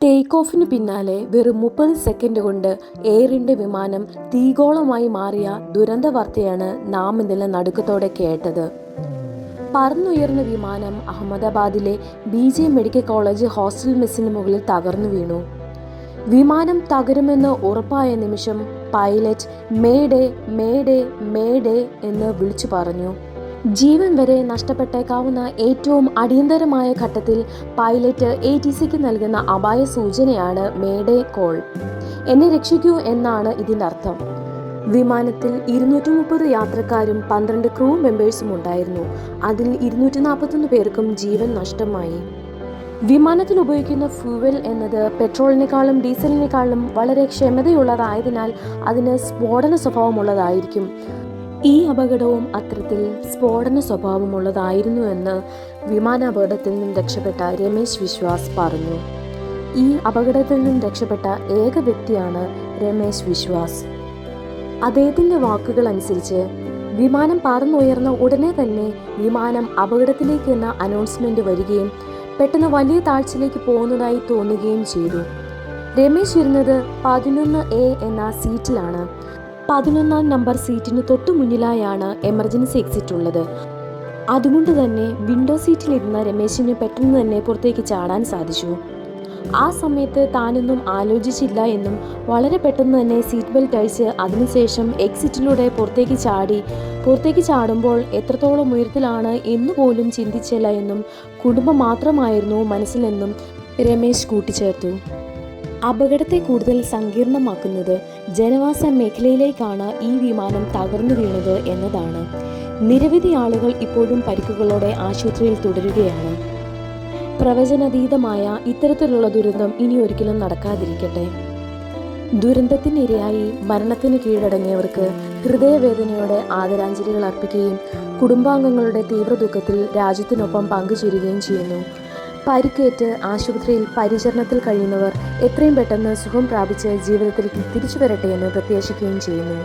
Take ഓഫിന് പിന്നാലെ വെറും 30 second കൊണ്ട് എയർ ഇന്ത്യ വിമാനം തീഗോളമായി മാറിയ ദുരന്ത വാർത്തയാണ് നാം ഇന്നലെ നടുക്കത്തോടെ കേട്ടത്. പറന്നുയർന്ന വിമാനം അഹമ്മദാബാദിലെ BJ മെഡിക്കൽ കോളേജ് ഹോസ്റ്റൽ മെസ്സിന് മുകളിൽ തകർന്നു വീണു. വിമാനം തകരുമെന്ന് ഉറപ്പായ നിമിഷം പൈലറ്റ് മേഡേ മേഡേ മേഡേ എന്ന് വിളിച്ചു പറഞ്ഞു. ജീവൻ വരെ നഷ്ടപ്പെട്ടേക്കാവുന്ന ഏറ്റവും അടിയന്തരമായ ഘട്ടത്തിൽ പൈലറ്റ് ATCക്ക് നൽകുന്ന അപായ സൂചനയാണ് മേഡേ കോൾ. എന്നെ രക്ഷിക്കൂ എന്നാണ് ഇതിൻ്റെ അർത്ഥം. വിമാനത്തിൽ 230 യാത്രക്കാരും 12 ക്രൂ മെമ്പേഴ്സും ഉണ്ടായിരുന്നു. അതിൽ 241 പേർക്കും ജീവൻ നഷ്ടമായി. വിമാനത്തിൽ ഉപയോഗിക്കുന്ന ഫ്യൂവൽ എന്നത് പെട്രോളിനേക്കാളും ഡീസലിനേക്കാളും വളരെ ക്ഷമതയുള്ളതായതിനാൽ അതിന് സ്ഫോടന സ്വഭാവമുള്ളതായിരിക്കും. ഈ അപകടവും അത്തരത്തിൽ സ്ഫോടന സ്വഭാവമുള്ളതായിരുന്നു എന്ന് വിമാനാപകടത്തിൽ നിന്നും രക്ഷപ്പെട്ട രമേശ് വിശ്വാസ് പറഞ്ഞു. ഈ അപകടത്തിൽ നിന്നും രക്ഷപ്പെട്ട ഏക വ്യക്തിയാണ് രമേശ് വിശ്വാസ്. അദ്ദേഹത്തിൻ്റെ വാക്കുകൾ അനുസരിച്ച് വിമാനം പറന്നുയർന്ന ഉടനെ തന്നെ വിമാനം അപകടത്തിലേക്ക് എന്ന അനൗൺസ്മെന്റ് വരികയും പെട്ടെന്ന് വലിയ താഴ്ചയിലേക്ക് പോകുന്നതായി തോന്നുകയും ചെയ്തു. രമേശ് ഇരുന്നത് 11A എന്ന സീറ്റിലാണ്. 11ാം നമ്പർ സീറ്റിന് തൊട്ടു മുന്നിലായാണ് എമർജൻസി എക്സിറ്റ് ഉള്ളത്. അതുകൊണ്ട് തന്നെ വിൻഡോ സീറ്റിലിരുന്ന രമേശിന് പെട്ടെന്ന് തന്നെ പുറത്തേക്ക് ചാടാൻ സാധിച്ചു. ആ സമയത്ത് താനൊന്നും ആലോചിച്ചില്ല എന്നും വളരെ പെട്ടെന്ന് തന്നെ സീറ്റ് ബെൽറ്റ് അഴിച്ച് അതിനുശേഷം എക്സിറ്റിലൂടെ പുറത്തേക്ക് ചാടുമ്പോൾ എത്രത്തോളം ഉയരത്തിലാണ് എന്നുപോലും ചിന്തിച്ചില്ല എന്നും കുടുംബം മാത്രമായിരുന്നു മനസ്സിലെന്നും രമേശ് കൂട്ടിച്ചേർത്തു. അപകടത്തെ കൂടുതൽ സങ്കീർണമാക്കുന്നത് ജനവാസ മേഖലയിലേക്കാണ് ഈ വിമാനം തകർന്നു വീണത് എന്നതാണ്. നിരവധി ആളുകൾ ഇപ്പോഴും പരിക്കുകളോടെ ആശുപത്രിയിൽ തുടരുകയാണ്. പ്രവചനാതീതമായ ഇത്തരത്തിലുള്ള ദുരന്തം ഇനി ഒരിക്കലും നടക്കാതിരിക്കട്ടെ. ദുരന്തത്തിനിരയായി മരണത്തിന് കീഴടങ്ങിയവർക്ക് ഹൃദയവേദനയോടെ ആദരാഞ്ജലികൾ അർപ്പിക്കുകയും കുടുംബാംഗങ്ങളുടെ തീവ്ര ദുഃഖത്തിൽ രാജ്യത്തിനൊപ്പം പങ്കുചേരുകയും ചെയ്യുന്നു. പരിക്കേറ്റ് ആശുപത്രിയിൽ പരിചരണത്തിൽ കഴിയുന്നവർ എത്രയും പെട്ടെന്ന് സുഖം പ്രാപിച്ച് ജീവിതത്തിലേക്ക് തിരിച്ചു വരട്ടെ എന്ന് പ്രത്യാശിക്കുകയും ചെയ്യുന്നു.